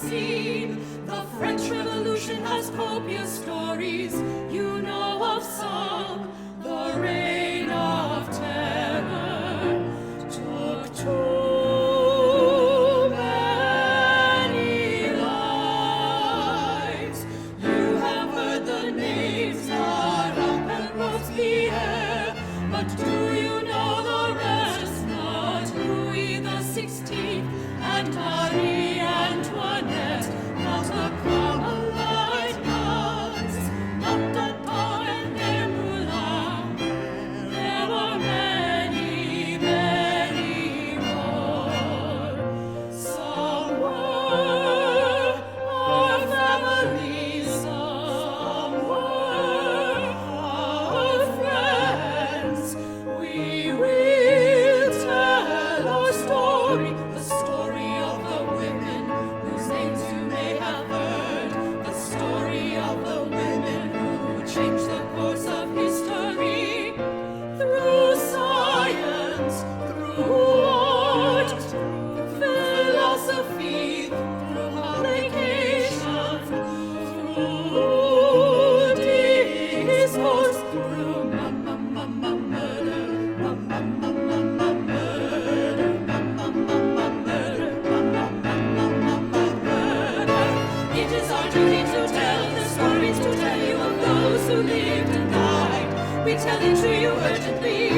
scene. The French Revolution has copious stories. You know of some. The Reign of Terror took too many lives. You have heard the names that up and Robespierre, but do you know the rest? Not Louis the 16th and Marie-Antoinette, not the Carmelite nuns, not Danton and Desmoulins. There were many, many more. Some were our families, some were our friends. We will tell our story, the story of the women whose names you may have heard, the story of the women who changed the course of history through science, through art, through philosophy, through publication, through discourse, through murder, murder, murder. It is our duty to tell the stories, to tell you of those who lived and died. We tell it to you urgently,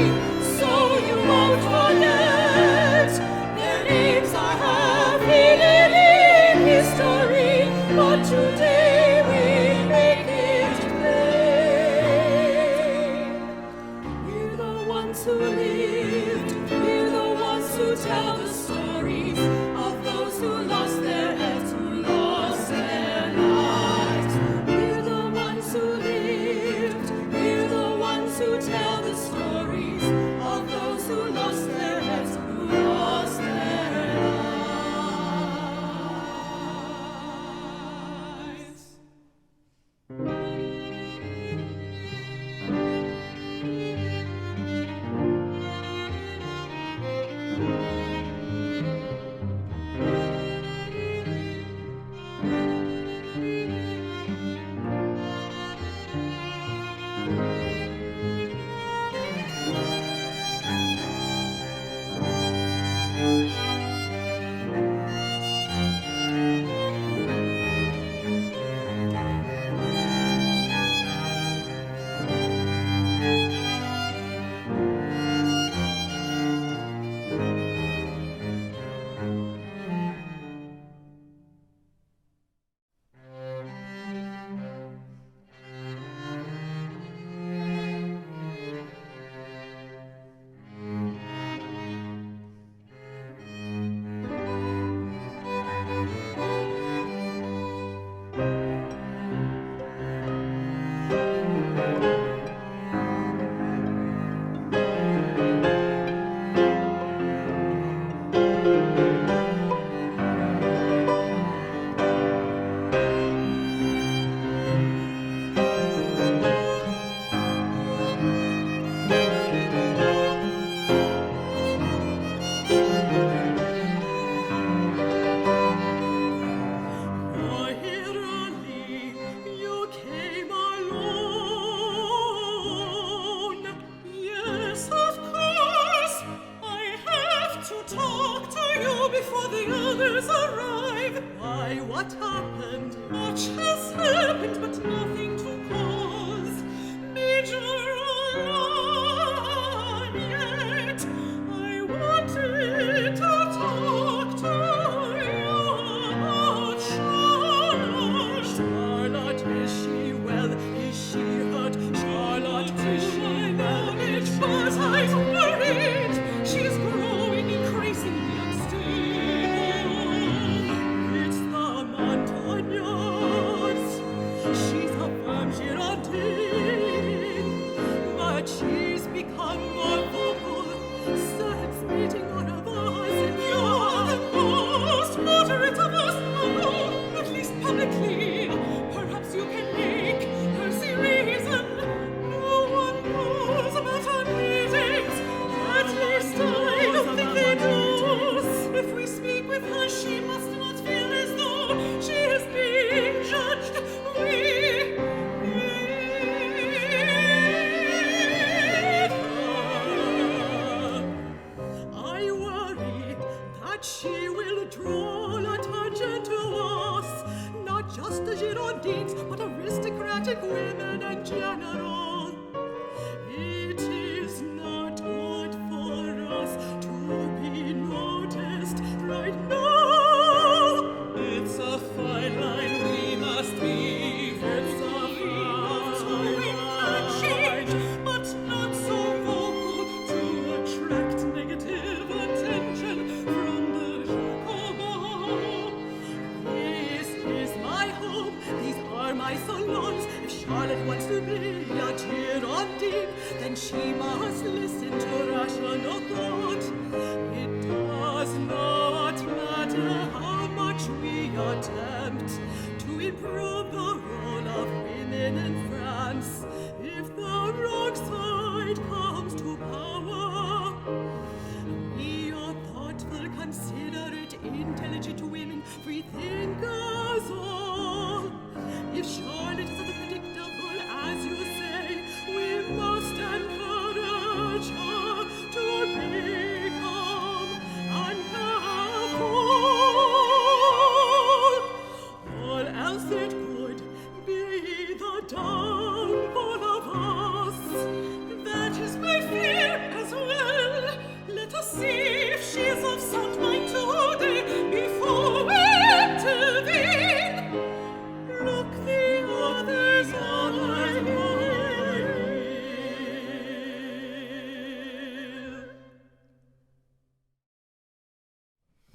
so you won't forget. Their names are half hidden in history, but today we make it plain. We're the ones who lived, we're the ones who tell the stories of those who lost their heads, who lost their lives. We're the ones who lived, we're the ones who tell the stories of those who lost their heads, who lost their lives. She's She will draw attention to us, not just the Girondines, but aristocratic women in general. It is not good for us to be noticed right now. It's a fine line we must be. It's a fine line, but not so vocal to attract negative attention from the Jacobins. This is my home, these are my salons. If Charlotte wants to be a Girondine, then she must listen to rational thought. It does not matter how much we attempt to improve the role of women in France. If the wrong side comes to power, we are thoughtful, considerate, intelligent women, free thinkers all. If Charlotte is unpredictable, as you say, we must encourage her to become and careful. All else it could be the downfall of us. That is my fear as well. Let us see if she is of sound mind today before we intervene. Look the others on my way.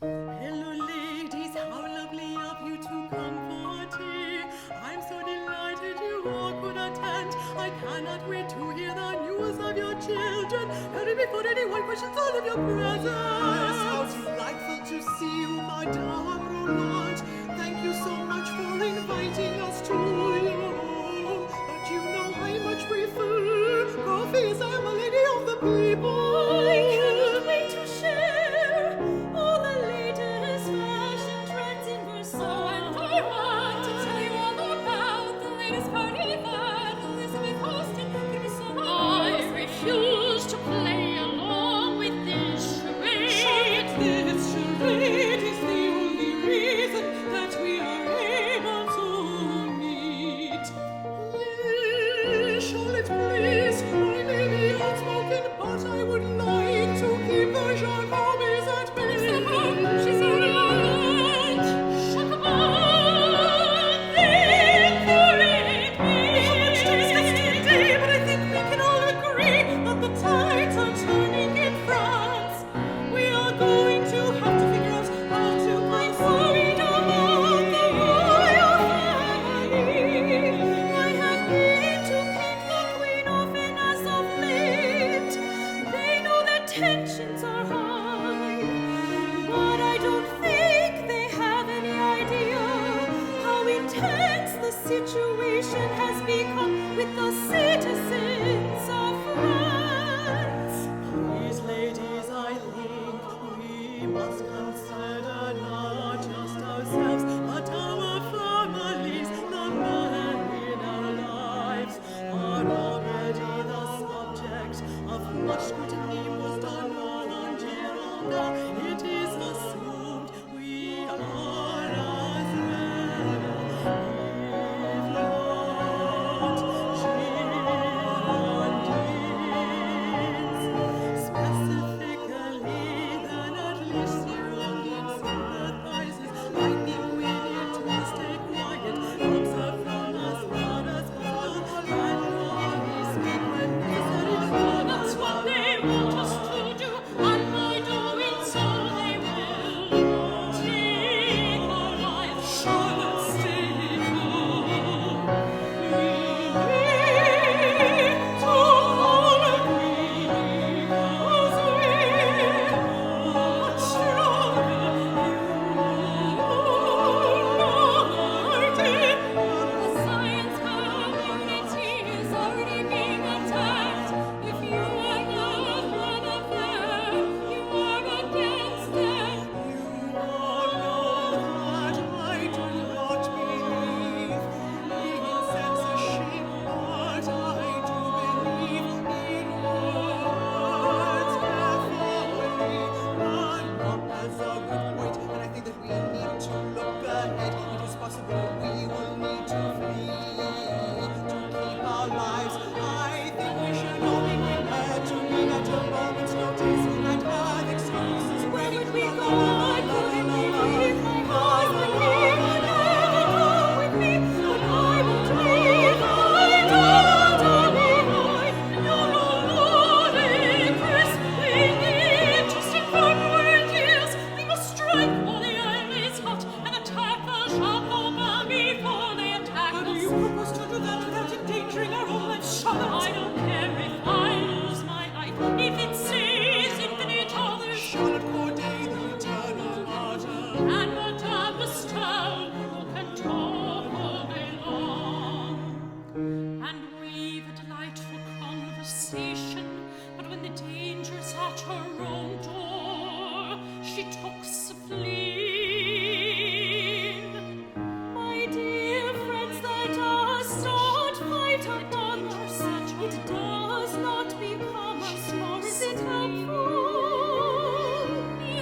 Hello ladies, how lovely of you to come for tea. I'm so delighted you all could attend. I cannot wait to hear the news of your children. Can it be put anyone questions all of your presence? Yes, how delightful to see you, Madame Roland. Thank you so much for inviting us to your home. But you know I much prefer coffee as I'm a lady of the people. I cannot wait to share all the latest fashion trends in Versailles. And I want to tell you all about the latest party that Élisabeth hosted. Give me some I refuse to play along with this charade. This charade is the only reason that we are able to meet. Yes, Charlotte, please. I may be outspoken, but I would like to keep the Jacobins at bay. She's alright. But I think we can all agree that the tides are turning in France. We are going to have to figure out how to find freedom among the royal family. I have been to paint the queen often as of late. They know that tensions are high, but I don't think they have any idea how intense the situation has become with the citizens of France. Please, ladies, I think we must consider not just ourselves, but our families. The men in our lives are already the subject of much scrutiny, most unknown on Girondin. It is assumed we are as well. If not Girondins, specifically, then at least Girondin sympathizes. I think we need to stay quiet, observe from as far as possible, and only speak when necessary. That's what they want us to do, and by doing so, she took spleen. My dear friends, that does not fight upon us, it does not become us, nor is it helpful.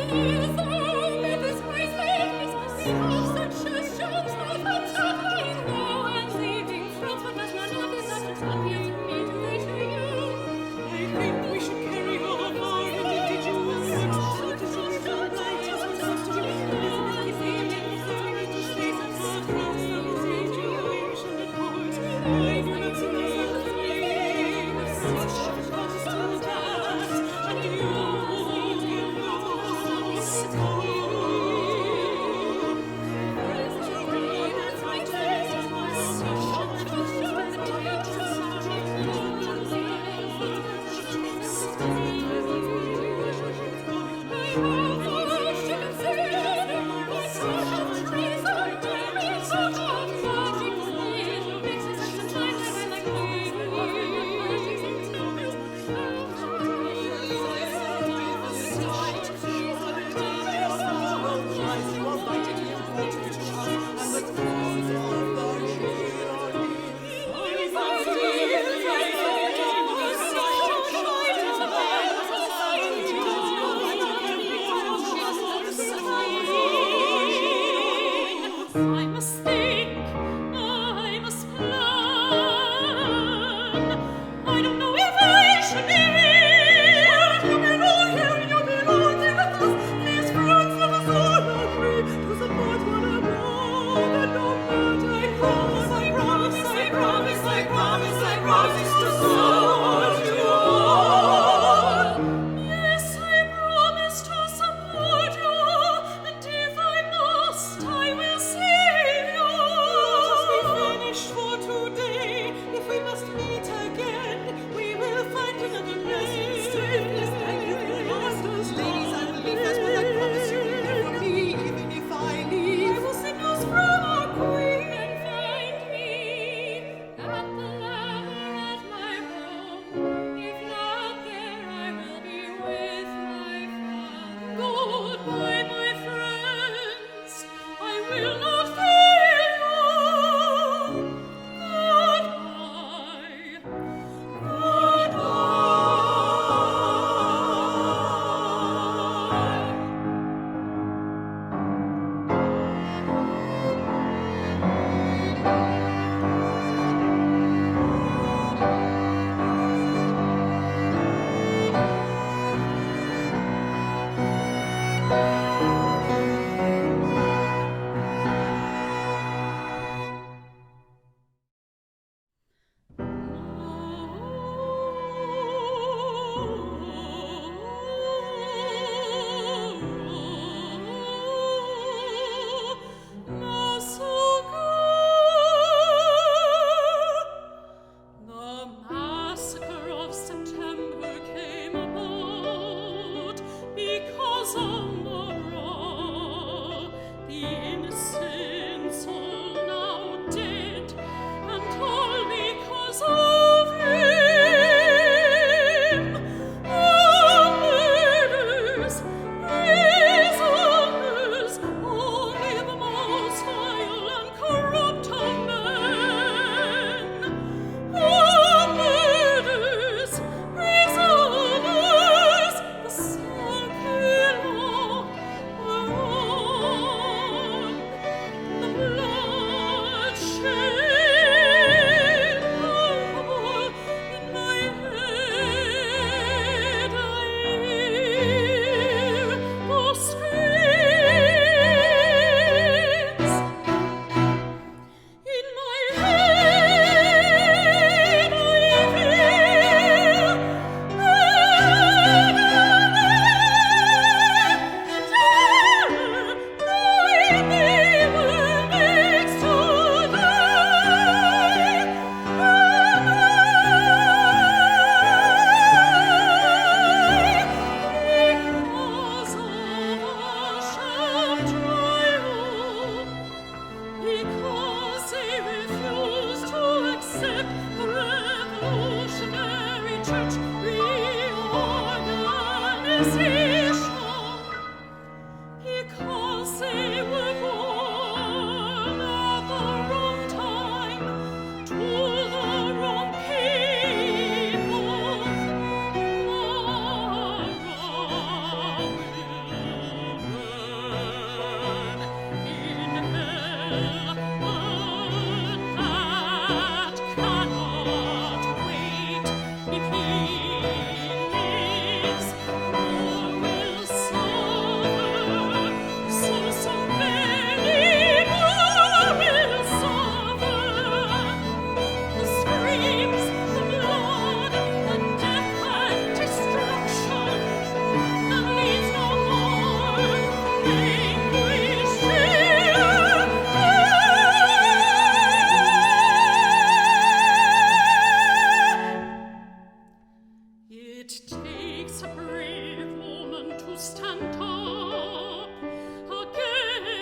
Yes, oh, let us praise we have such a shows of attacking now and leaving friends, but as none of this appears to me, do they to you? I think we should carry on our individual steps, so to show some light as we have to do. Elizabeth is aiming for spirit to face and our cross of situation at court. I do not see myself as being such a cost to that, and you won't give us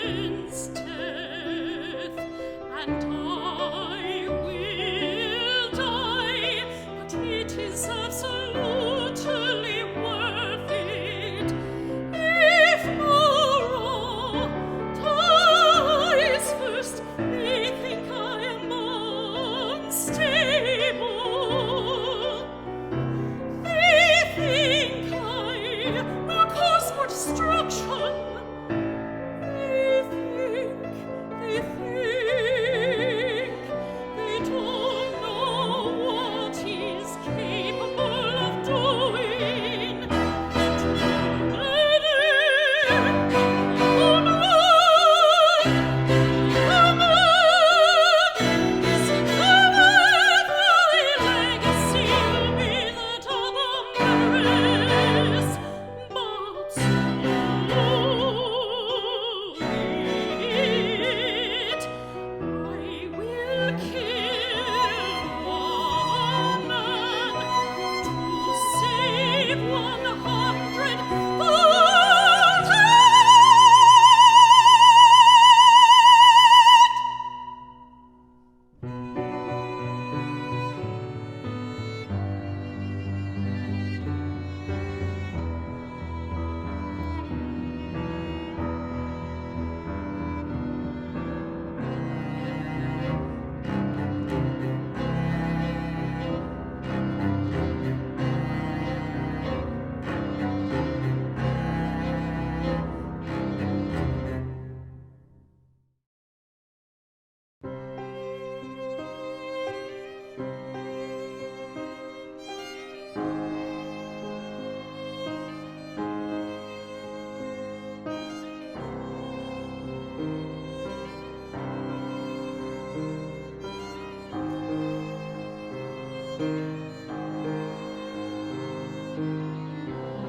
men's death, and I will die, but it is absolutely worth it. If Nora dies first, they think I am unstable. They think I will cause more destruction. They don't know what he's capable of doing.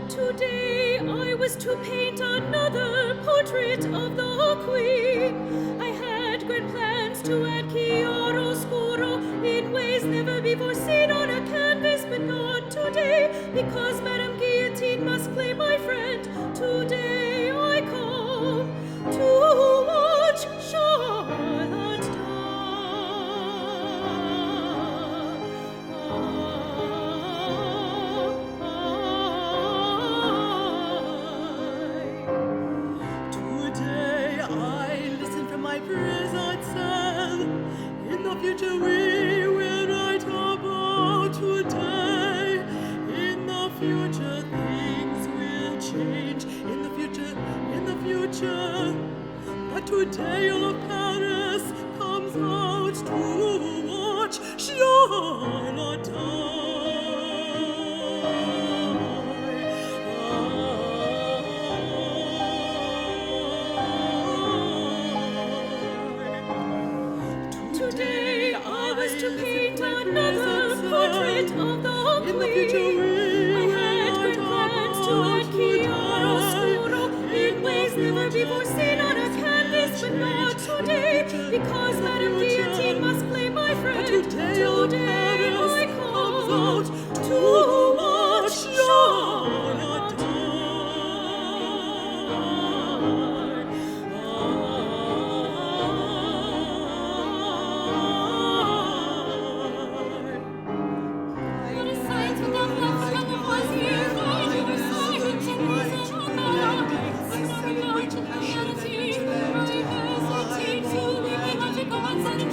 Today I was to paint another portrait of the Queen. I had great plans to add chiaroscuro in ways never before seen on a canvas, but not today, because Madame Guillotine must claim my friend. Today I come to watch Charlotte die. Today I listen from my prison cell. In the future we will write about today. In the future things will change. In the future. But today all of Paris comes out to watch Charlotte die. Today I was to paint another portrait of the Queen. I had great plans to add chiaroscuro in ways never before seen on a canvas, but not today, because Madame Guillotine must play my friend. Today I come out to watch Charlotte die. What a sight with the love of the was here, going to the side of the I hesitate to leave the magic of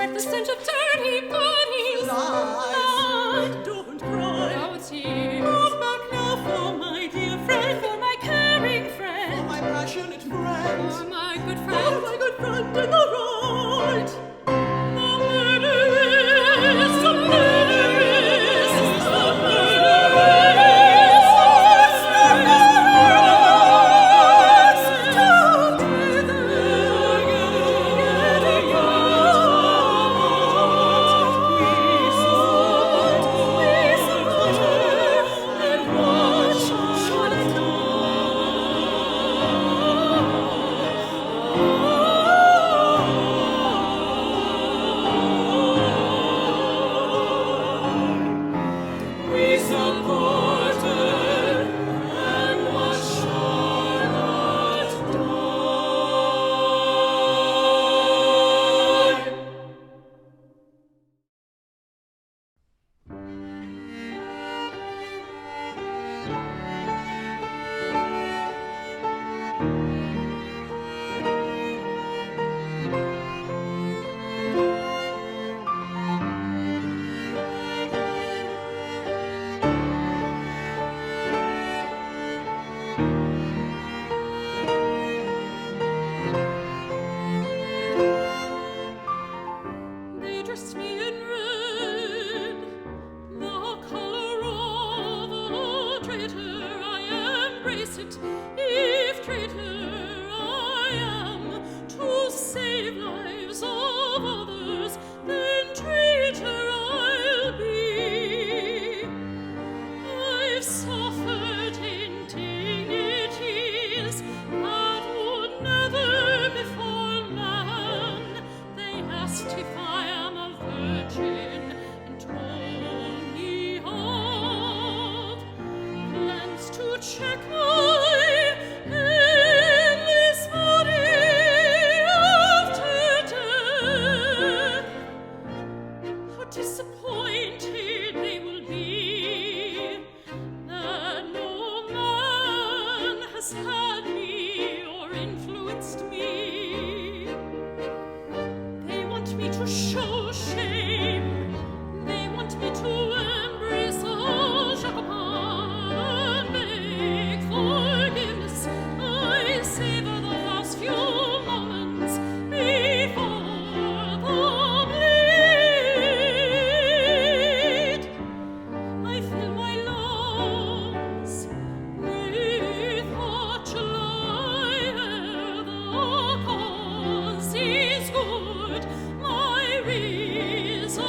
like the stench of dirty bodies. Lies. Don't cry. No tears. Move back now for my dear friend, For my caring friend. for my passionate friend, For my good for friend. my good friend in the right. The murderess, the murderess, the murderess. They dressed me in red, the color of a traitor. I embrace it, if traitor I am, to save lives of others, then traitor I'll be. I've suffered indignities that would never befall man. They asked if I am a virgin and told me of plans to check my endless body after death. How disappointed they will be that no man has had me or influenced me. They want me to show shame. They want me to embrace all Jacobin, beg forgiveness. I savor the last few moments before the bleed. I fill my lungs with hot July air. The cause is good. My reason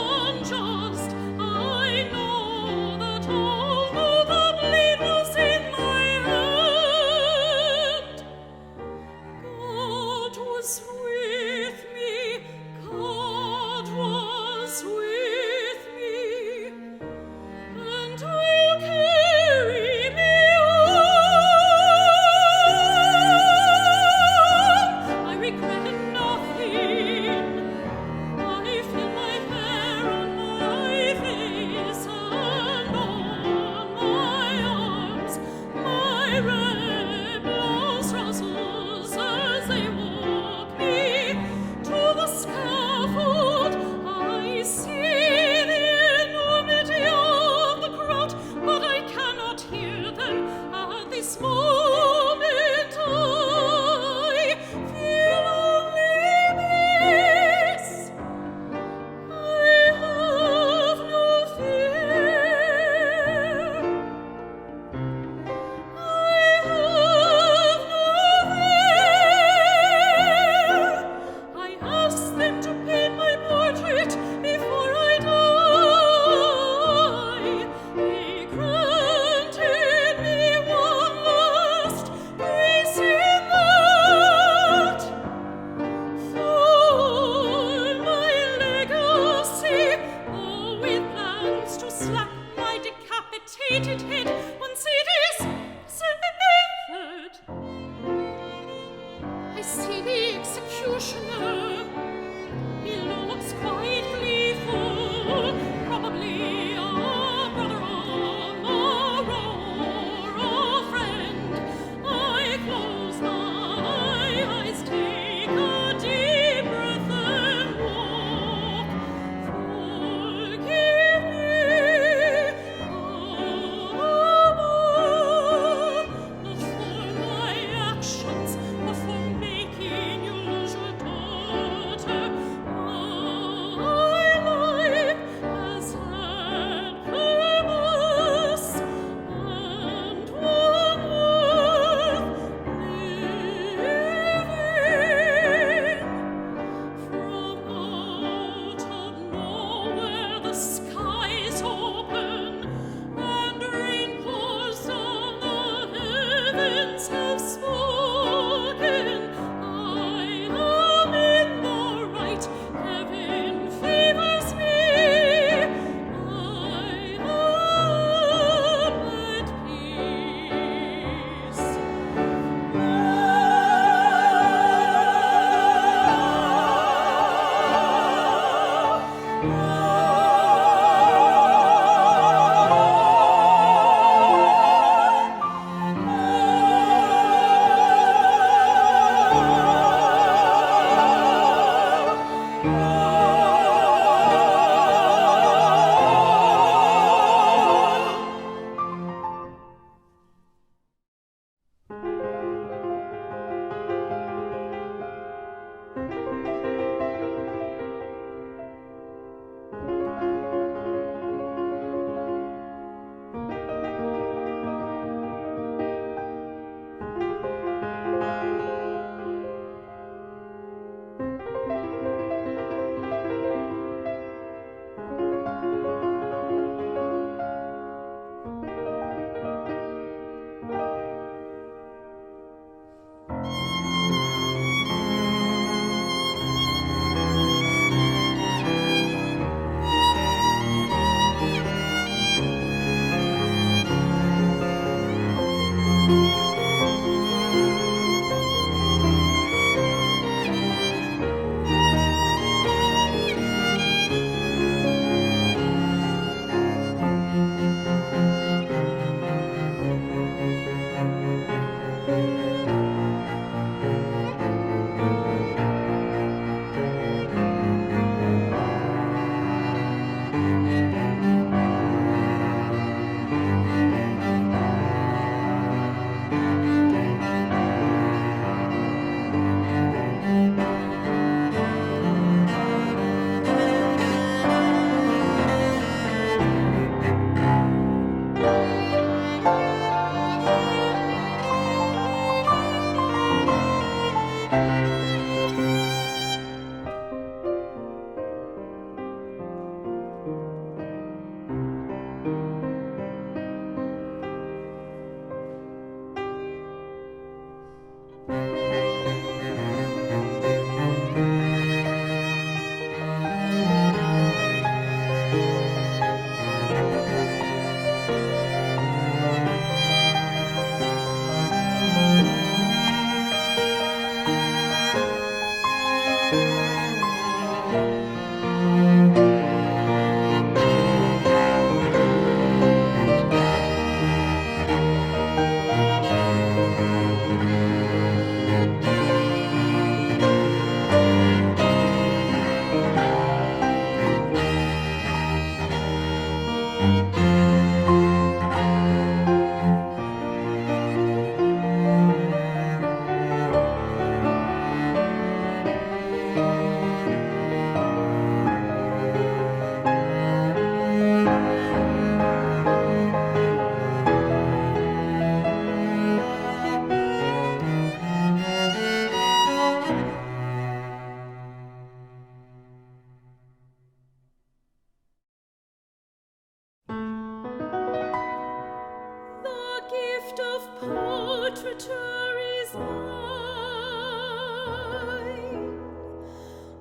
shelter is mine,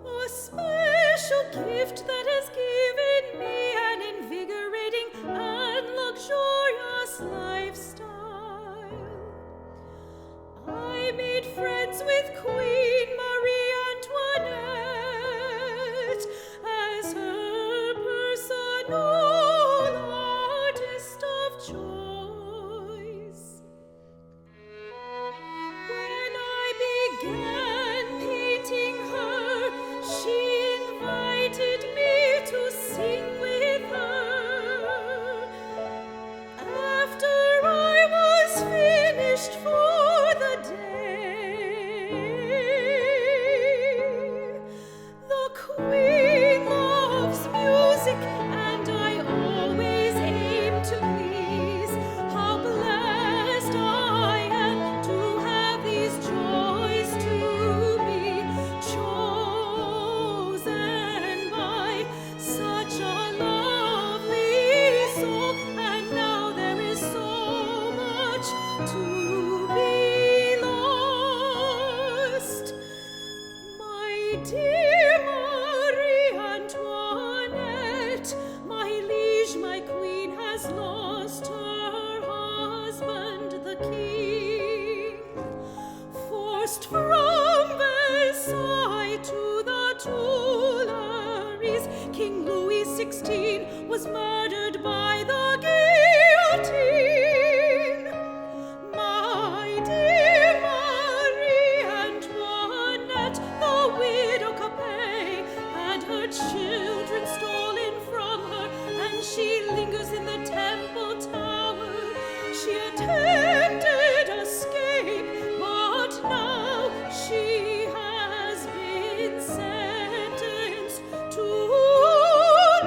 a special gift that has given me an invigorating and luxurious lifestyle. I made friends with Queen Marie-Antoinette as her personal artist of choice. When I began painting her, she invited me to sing with her. After I was finished for the day, the Queen loves music, and I always aim to please. How blessed I am to have these joys to be chosen by such a lovely soul. And now there is so much to be lost. My dear Marie-Antoinette, my liege, my queen has lost her husband, the king. Forced from Versailles to the Tuileries, King Louis XVI was murdered by the guillotine. My dear Marie-Antoinette, the widow Capet, had her children stolen from her, and she lingers in the temple tower. She attempted escape, but now she has been sentenced to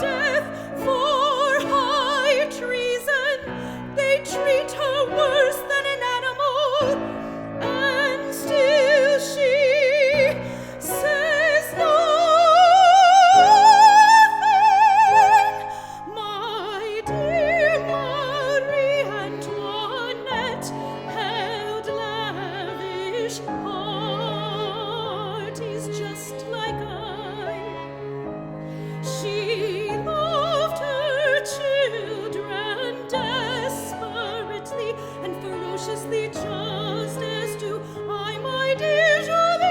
death for high treason. They treat her worse than an animal, and still she says nothing. My dear Marie-Antoinette held lavish parties just like I. She loved her children desperately and ferociously, just as do I, my dear Jolie.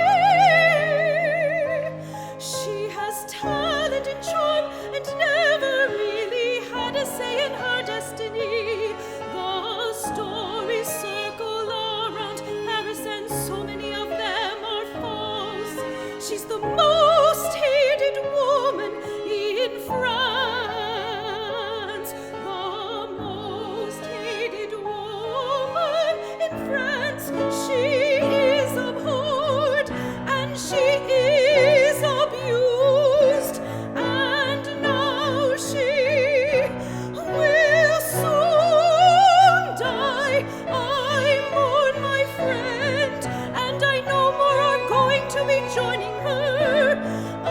She has talent and charm and never really had a say in her destiny. The stories circle around Paris, and so many of them are false. She's the most hated woman in France, the most hated woman in France. She is abhorred, and she is abused, and now she will soon die. I mourn my friend, and I know more are going to be joining her. I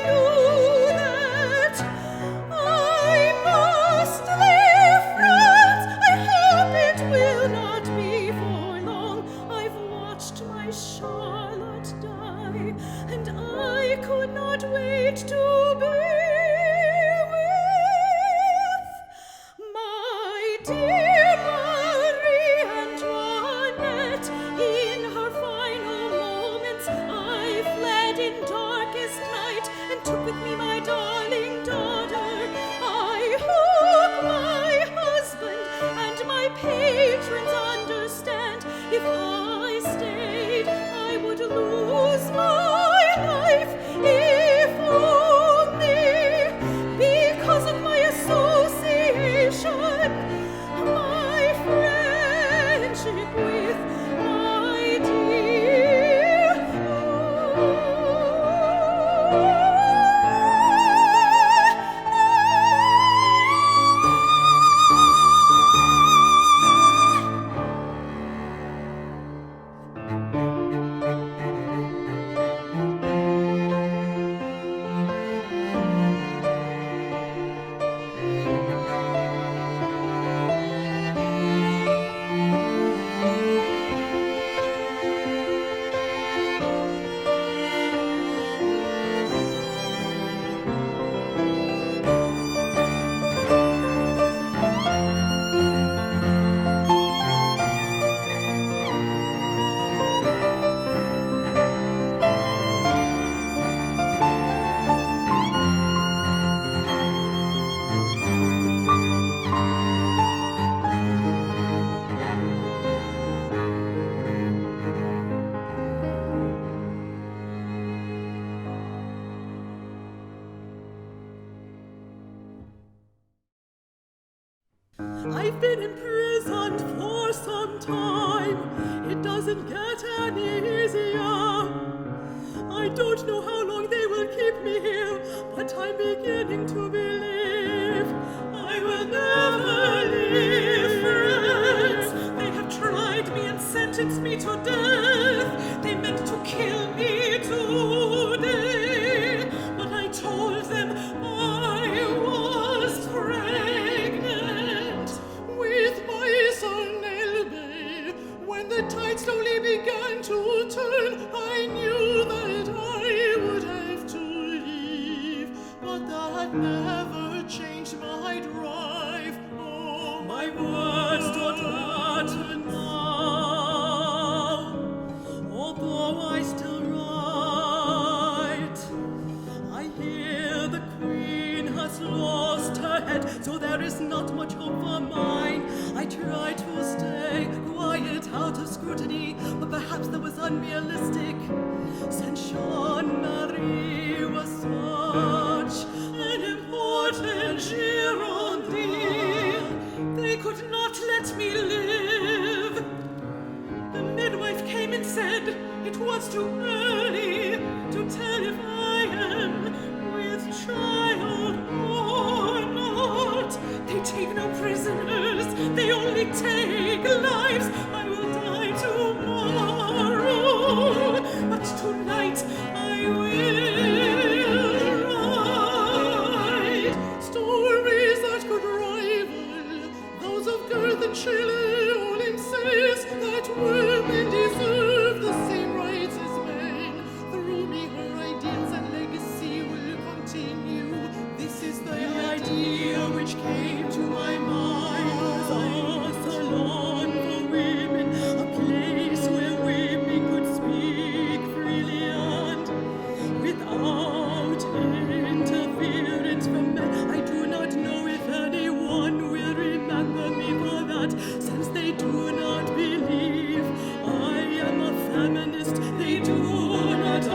knew that I must leave France. I hope it will not be for long. I've watched my Charlotte die, and I could not wait to be with my dear Marie-Antoinette. In her final moments, I fled in darkest night and took with me my darling daughter. I hope my husband and my patrons understand. If I stayed, I would lose my life, if only I've been imprisoned for some time. It doesn't get any easier. I don't know how long they will keep me here, but I'm beginning to believe I will never leave France. They have tried me and sentenced me to death. They meant to kill me today, but I told them I was pregnant with my son Elbe. When the tide slowly began to turn, I knew that I would have to leave, but that never changed my drive. Oh, my words don't matter now, although I still write. I hear the Queen has lost her head, so there is not much hope for mine. I try to stay quiet out of scrutiny, but perhaps that was unrealistic, since Jean-Marie was such an important Girondine. They could not let me live. The midwife came and said it was too early to tell if I am with child or not. They take no prisoners, they only take lives. I will die tomorrow, but tonight I will write stories that could rival those of Goethe and Shelley. Olympe says that women deserve the same rights as men. Through me her ideals and legacy will continue. This is the idea which came to my mind. A salon for women, a place where women could speak freely and without interference from men. I do not know if anyone will remember me for that, since they do not believe I am a feminist. They do not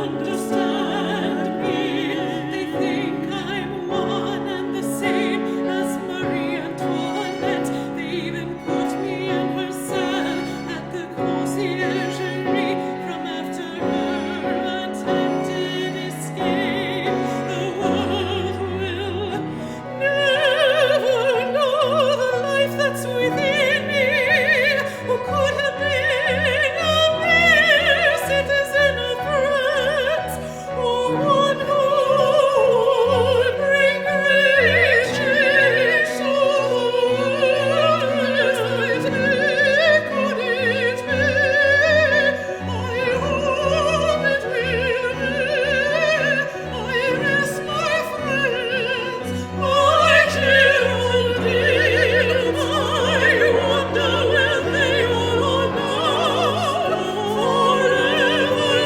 understand me. They think I'm one and the same as Marie-Antoinette. They even put me in her cell at the conciergerie from after her attempted escape. The world will never know the life that's within me. Who could have been a mere citizen of France, or one who would bring great change to the world? Could it be? I hope it will be. I miss my friends, my Girondines. I wonder where they all are now, forever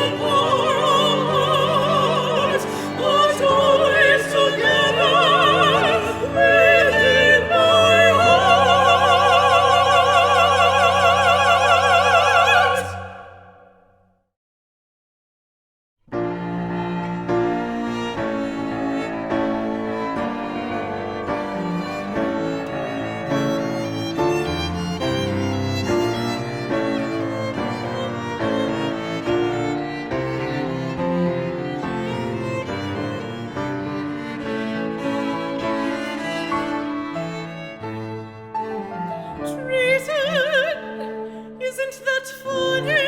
apart, but always together within my heart. Treason! Isn't that funny?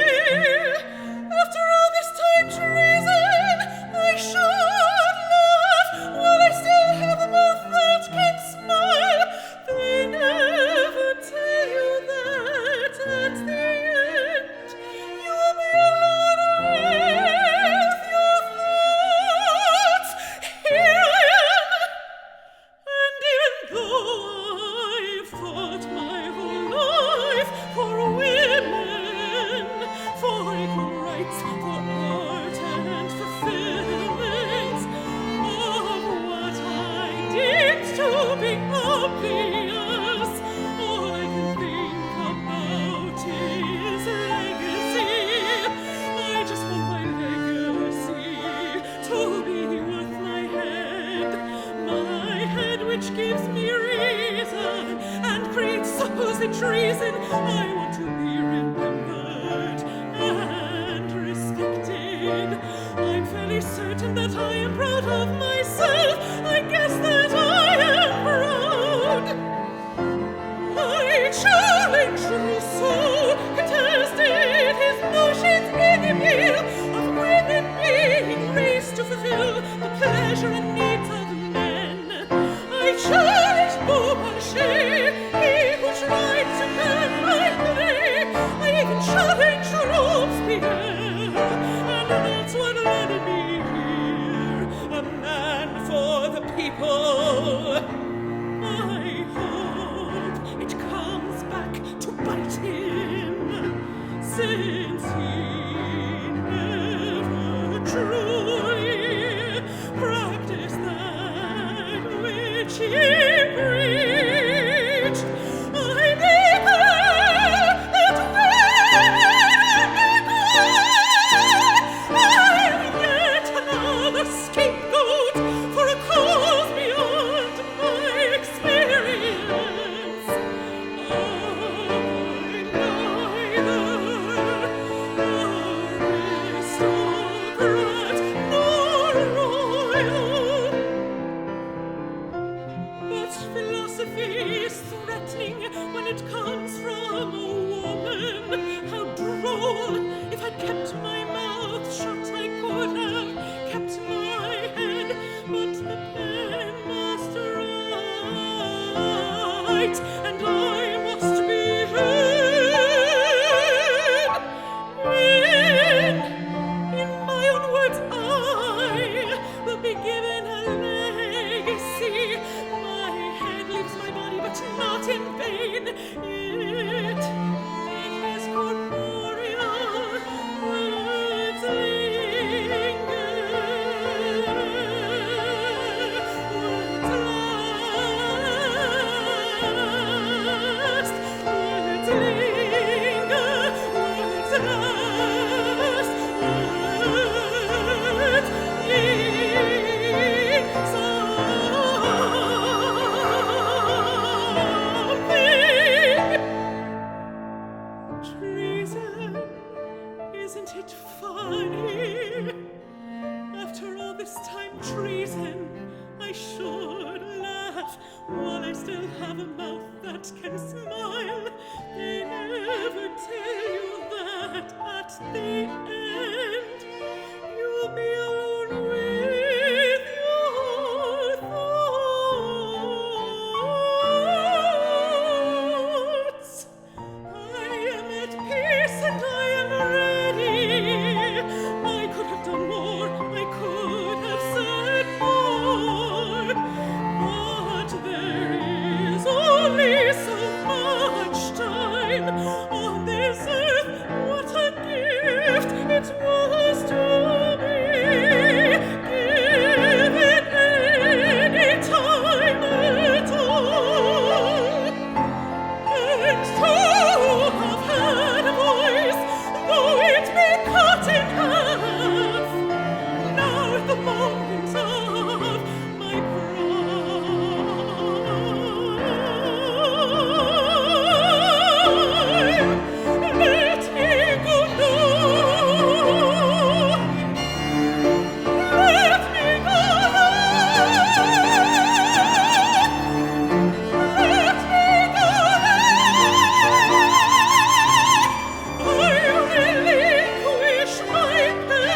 After all this time, treason! I should laugh while I still have a mouth that can smile. They never tell you that at the end you'll be alone with your thoughts. Here I am! And even though I've fought my whole life for women, for equal rights, for art and fulfillment of what I deemed to be obvious, all I can think about is legacy. I just want my legacy to be worth my head which gives me reason and treason. I want to be remembered and respected. I'm fairly certain that I am proud of myself. I guess that I am proud. I challenge Rousseau, contested his notions in appeal of women being raised to fulfill the pleasure and needs of men. I challenge Beaumarchais, he who tried to ban my play. I even challenge Robespierre, and that's what led me here, a man for the people. I hope it comes back to bite him, since he never truly practiced that which he preached. I declare that I am yet another scapegoat for a cause beyond my experience. I'm neither aristocrat nor royal, but philosophy is threatening when it comes from a woman. How droll! If I'd kept my mouth shut, I could have kept my head, but the pen must write, and I must be heard. In my own words, I will be given a legacy. My head leaves my body, but not in vain. It is corporeal. Words linger. Words last. Words linger. Words last. Words mean something. Treason, isn't it funny? After all this time, treason, I should laugh while I still have a mouth that can smile. They never tell you that at the end you'll be alone with your thoughts. I am at peace and I am ready. I could have done more, I could have said more, but there is only so much time on this earth. What a gift it was to me, given any time at all. And to have had a voice, though it be cut in half, now at the moment of my prime, let me go now. Let me go now. Let me go now. I relinquish my pen.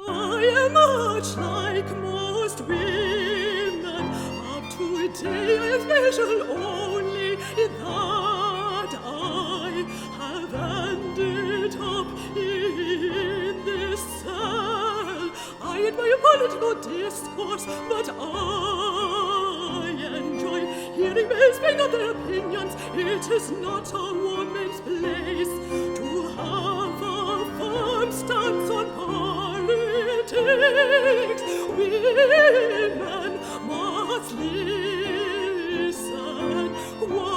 I am much like most women. Up to today I am special only in that I have ended up in this cell. I admire political discourse, but I enjoy hearing men speak of their opinions. It is not a woman's place to have a firm stance on politics. Women must listen quietly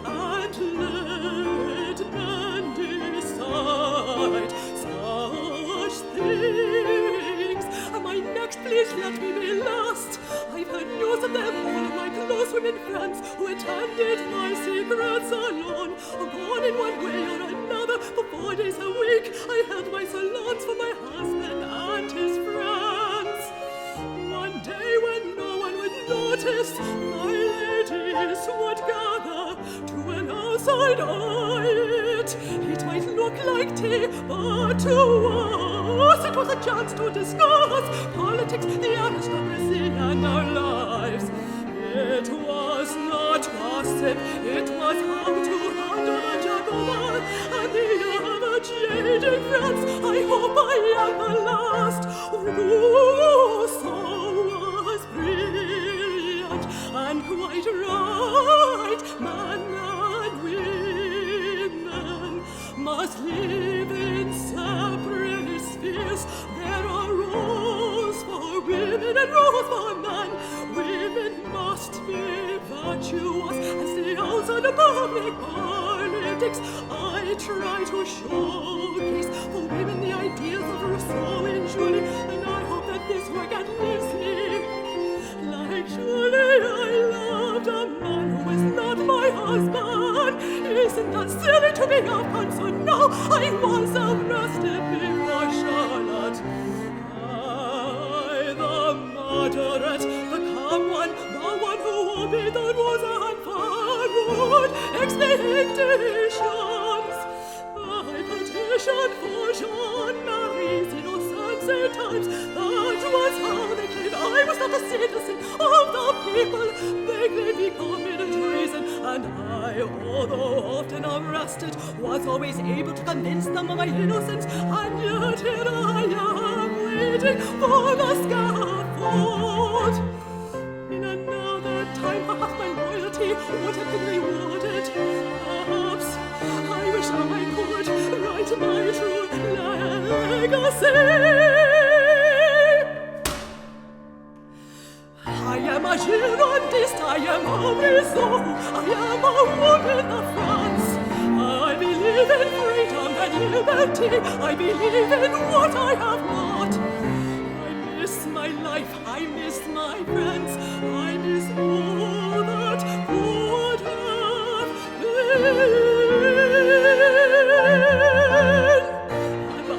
and let men decide such things. My next, please let me be last. I've heard news of them, all of my close women friends who attended my secret salon. Gone in one way or another for 4 days a week. I held my salons for my husband and his friends. One day when no one would notice, my ladies would gather to an outside it. It might look like tea, but to us it was a chance to discuss politics, the aristocracy, and our lives. It was not gossip, it was how to handle a Jacobin and the other jaded friends. I hope I am the last. Rousseau was brilliant and quite right. Man and women must live in separate spheres. There are roles for women and roles for men. Women must be virtuous and stay outside of public politics. I try to showcase for women the ideas of Rousseau and Julie, and I hope that this work outlives me. Like Julie, I loved a man who is not my husband. Isn't that silly to be up and so now I was arrested before Charlotte. I, the moderate, the calm one, the one who obeyed the rules and followed expectations. I petitioned for Jean-Marie's innocence at times. That was how they claimed I was not a citizen of the people. They claimed he committed treason, and I, although often arrested, was always able to convince them of my innocence. And yet here I am waiting for the scaffold. In another time, perhaps my loyalty would have been rewarded. Perhaps I wish I could write my true legacy. I am a Girondist, I am a Rousseau, I am a woman of France. I believe in freedom and liberty, I believe in what I have not. I miss my life, I miss my friends, I miss all that could have been. Am I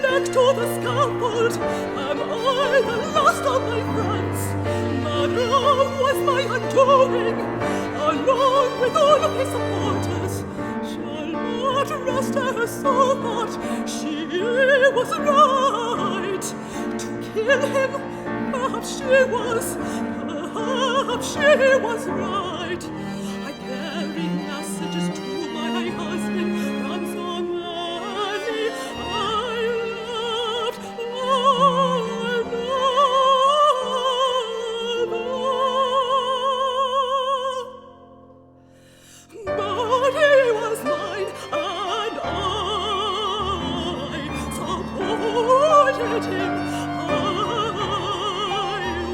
next to the scaffold? Am I the last of my friends? Madame was my undoing, along with all of his supporters. Shall not rest her soul, but she was right to kill him. Perhaps she was right. I carry messages to my husband from so many I loved. But he was mine, and I supported him. I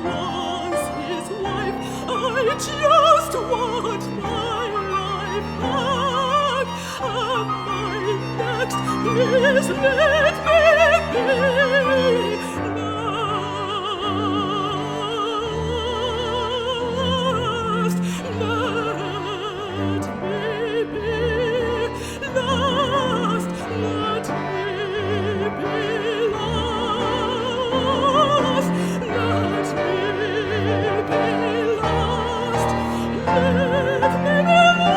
was his wife. I just want my life back. And my next is let me be last. Let me be last. Let me be last. Let me be last. Let me be last.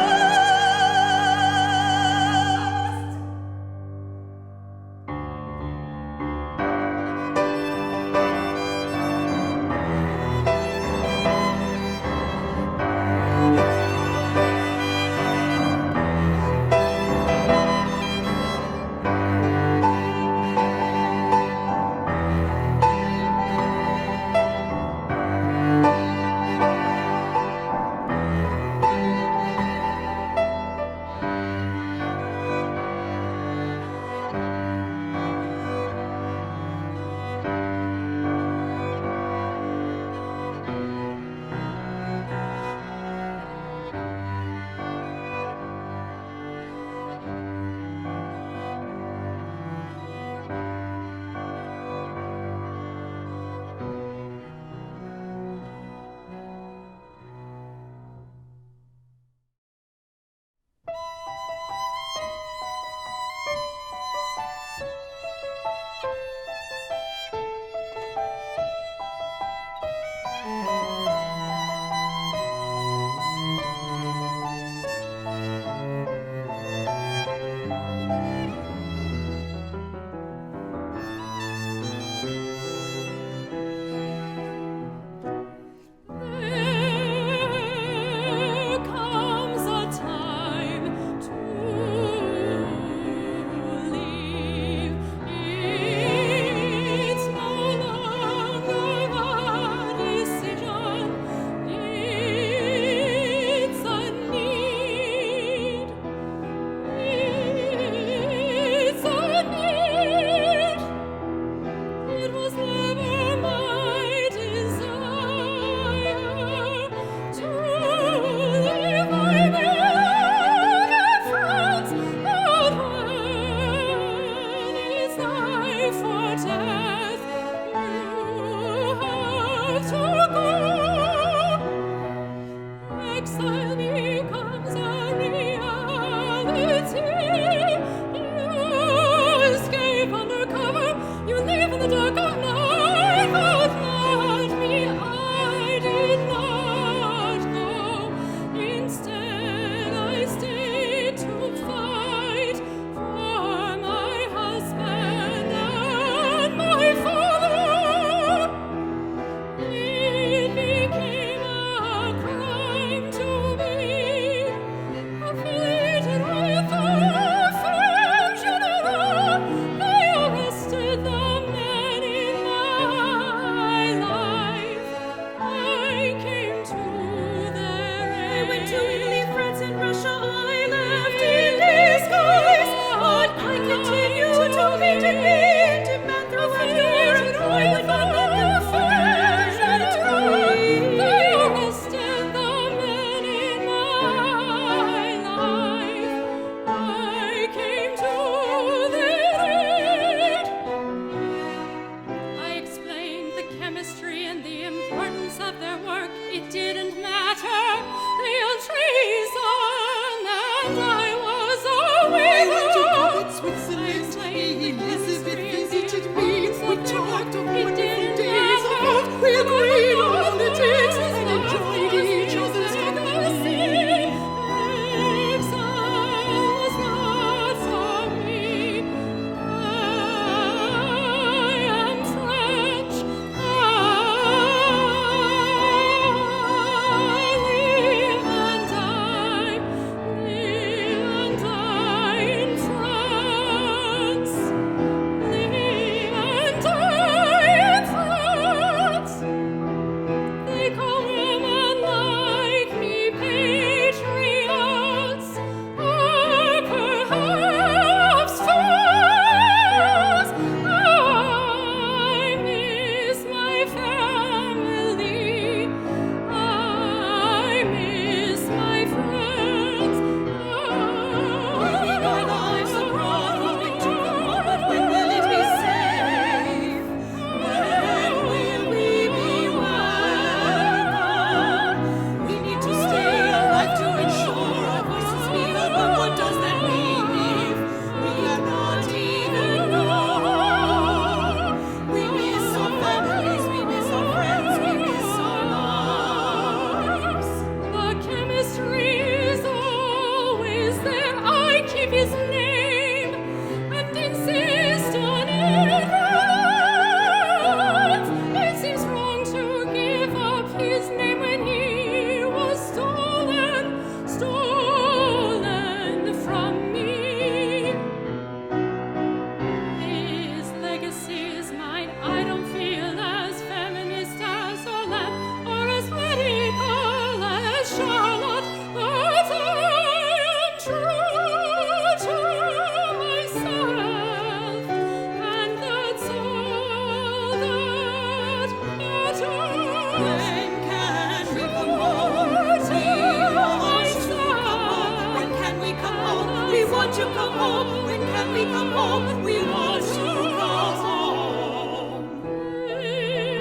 want to come home. When can we come home? We want to come home. They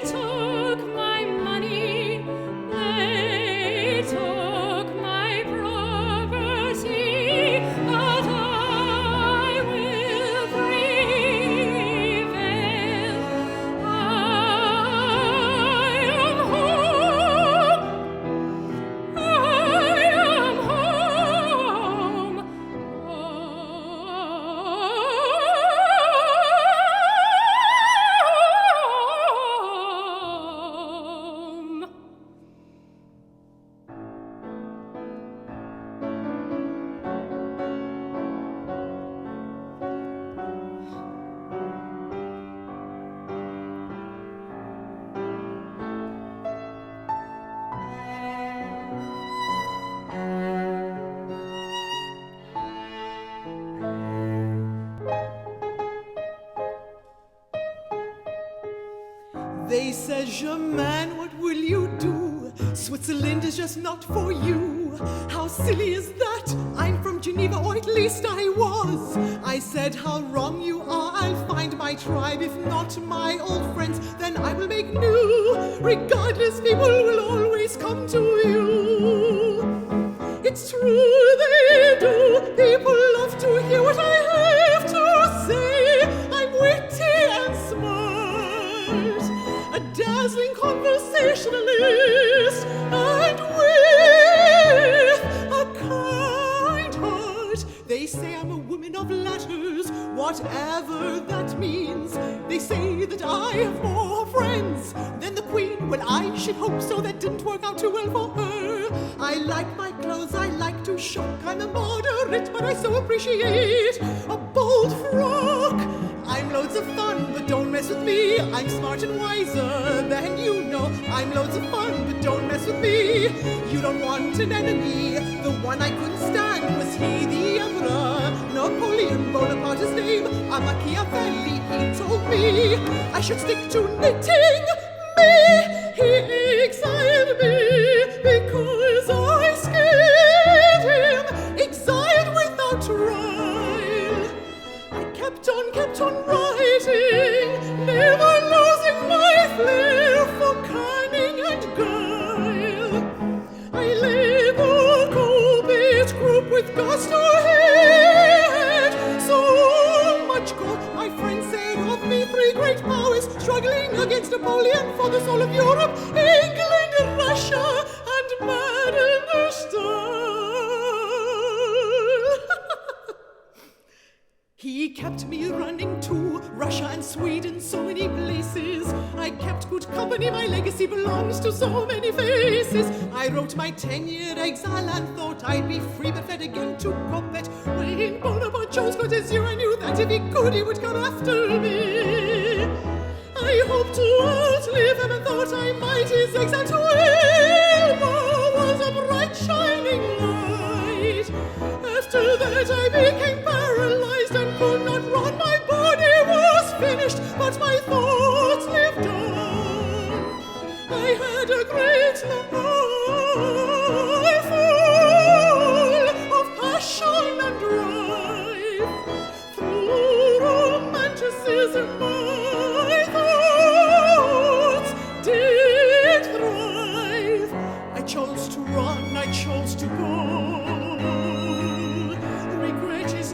took my money. They took my property. But I will prevail. I am home. I am home. Home. They said, Germaine, what will you do? Switzerland is just not for you. How silly is that? I'm from Geneva, or at least I was. I said, how wrong you are. I'll find my tribe. If not my old friends, then I will make new. Regardless, people will always come to you. It's true they do. People love to hear what I have to say. I'm witty and smart, a dazzling conversationalist, and with a kind heart. They say I'm a woman of letters, whatever that means. They say that I have more friends than the Queen. Well, I should hope so. That didn't work out too well for her. I like my clothes, I like to shop. I'm a moderate, but I so appreciate a bold frock. I'm loads of fun, but don't mess with me. I'm smart and wiser than you know. I'm loads of fun, but don't mess with me. You don't want an enemy. The one I couldn't stand was he, the Emperor. Napoleon Bonaparte, his name. A Machiavelli, he told me I should stick to knitting. Me, he exiled me because I scared him. Exiled without trial. I kept on writing, never losing my flair for cunning and guile. I lay the Corbett group with God's to head. So much gold, my friends said of me, three great powers struggling against Napoleon for the soul of Europe, England, Russia, and Madame de Staël. He kept me running to Russia and Sweden, so many places. I kept good company, my legacy belongs to so many faces. I wrote my 10-year exile and thought I'd be free, but fled again to Coppet. When Bonaparte chose Courtesier, I knew that if he could, he would come after me. I hoped to outlive him and thought I might his exile to Elba was a bright shining light. After that I became paralyzed and could not run. My body was finished, but my thoughts lived on. I had a great life full of passion and drive. Through romanticism my thoughts did thrive. I chose to run, I chose to go. Regret is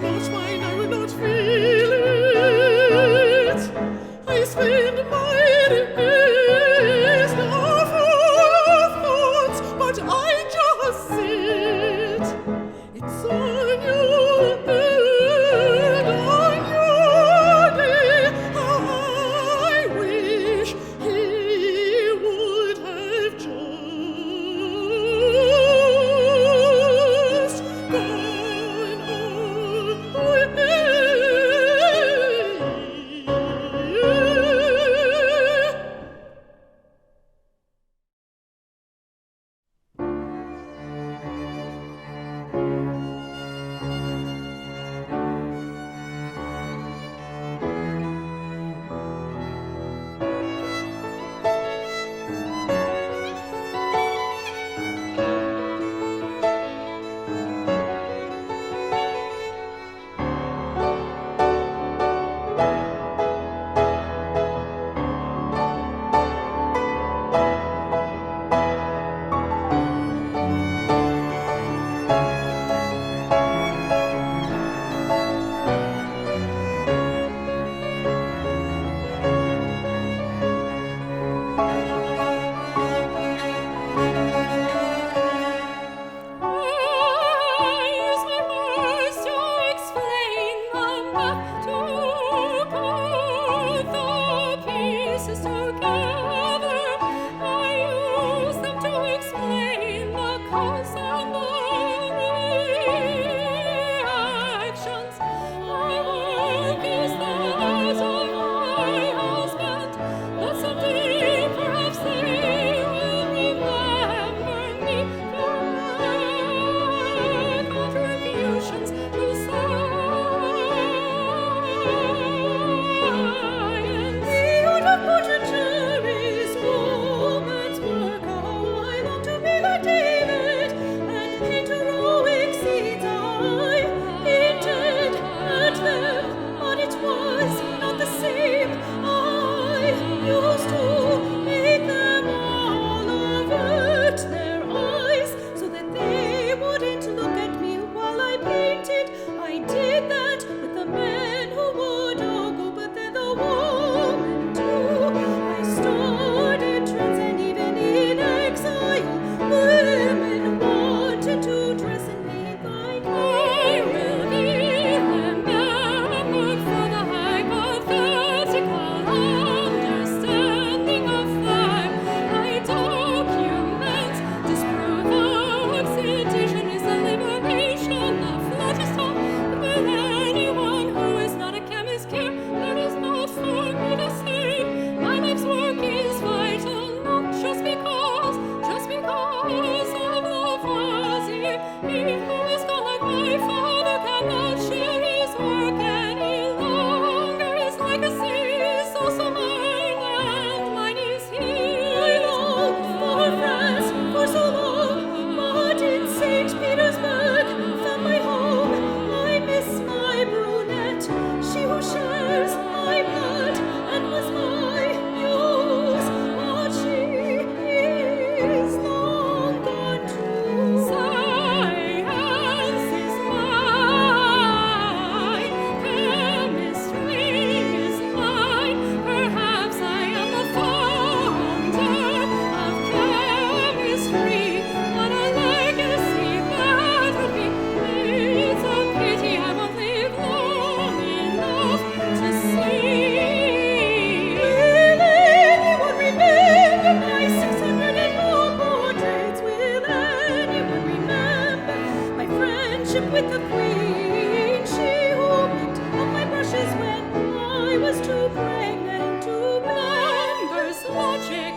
courtship with the queen, she who picked up my brushes when I was too pregnant to bend. Numbers, logic,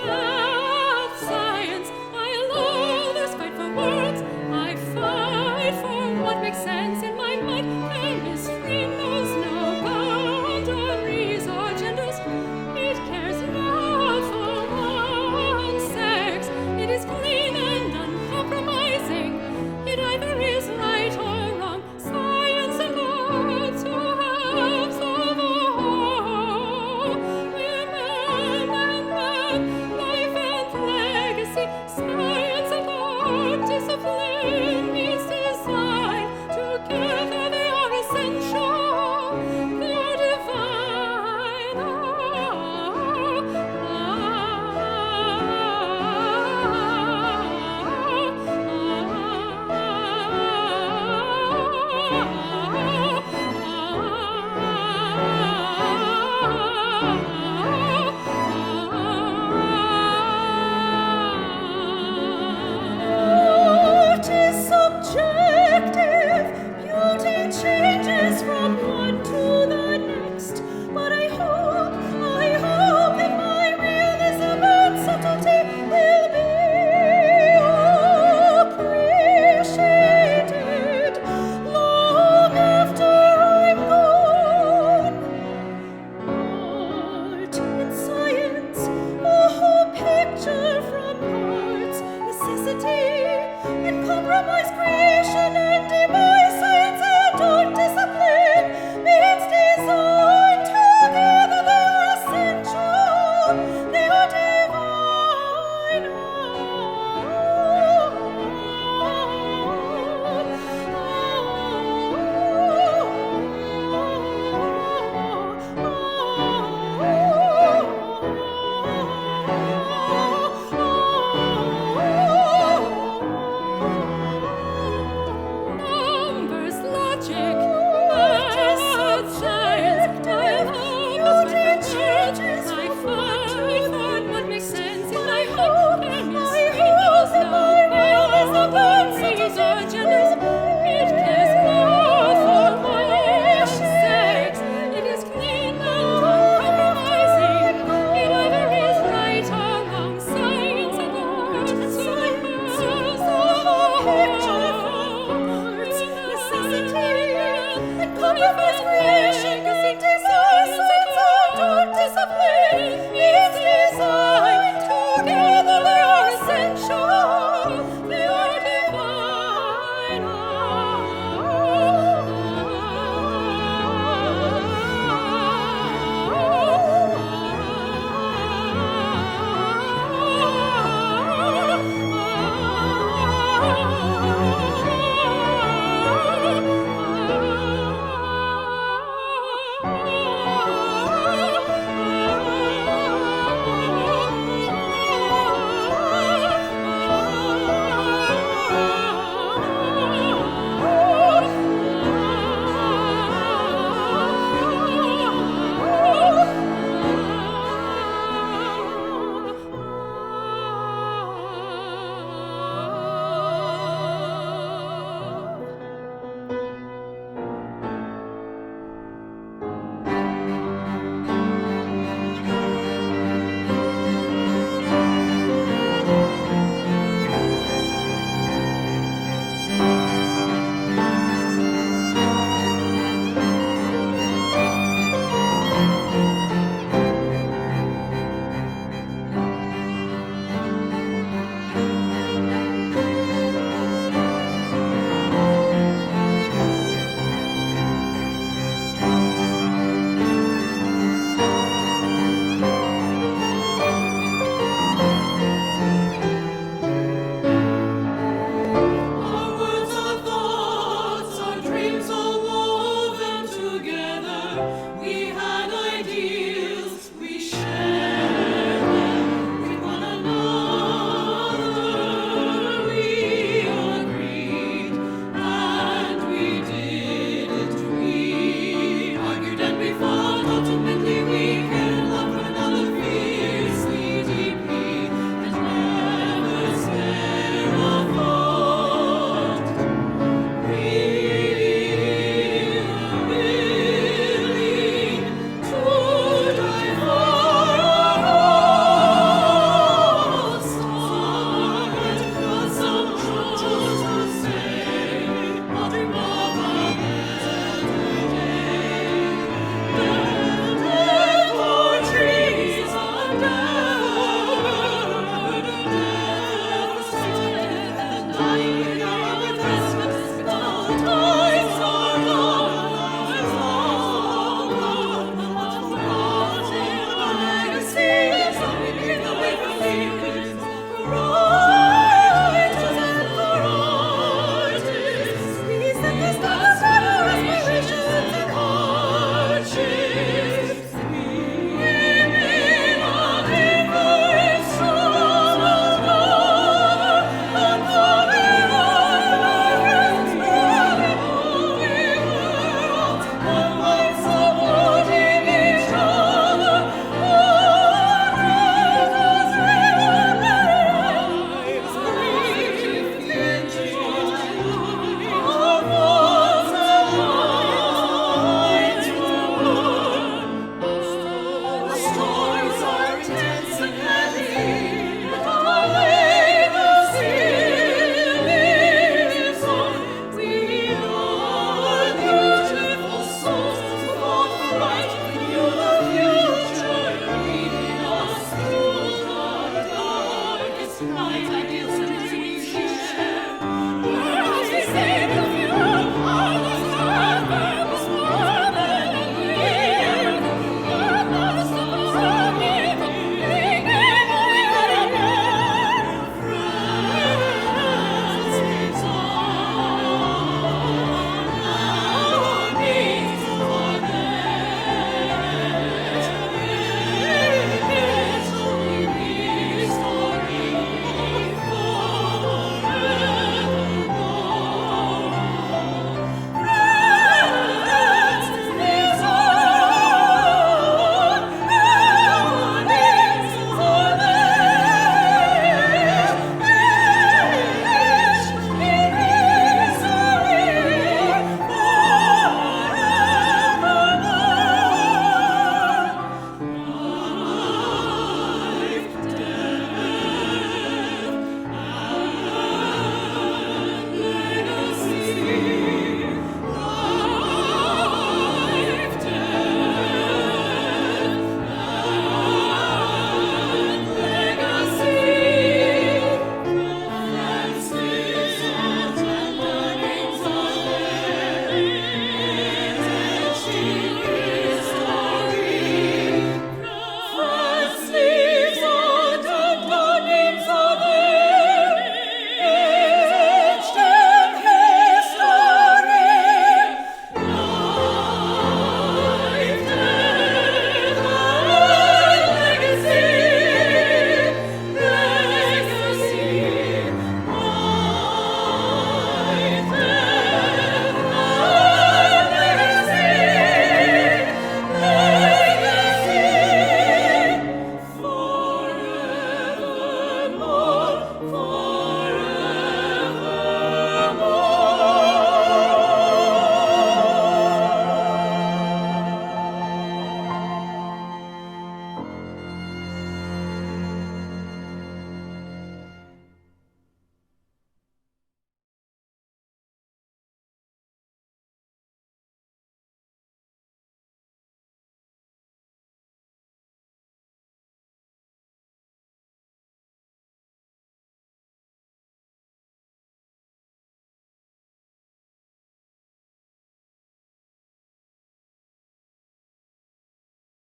math, science, I love this fight for words. I fight for what makes sense in my mind. Chemistry knows no boundaries or genders. It cares not for one's sex. It is clean and uncompromising. It either is right or wrong. Science and art to halves of all. Women and men, life and legacy. Science and art, discipline meets design. Together they are essential. They are divine. Art is subjective. Beauty changes from one to the next. But I hope that my realism and subtlety will be appreciated long after I'm gone. Art and science, a whole picture from art's necessity. In compromise, creation and demise, science and art, discipline meets design. Together they are essential. They are divine. Numbers, logic, math, science, I love this fight for words. I fight for what makes sense in my heart. Chemistry knows no boundaries or genders. It cares not for one's sex. It is clean and uncompromising. It either is right or wrong. Science and art to halves of all. Necessity and compromise, creation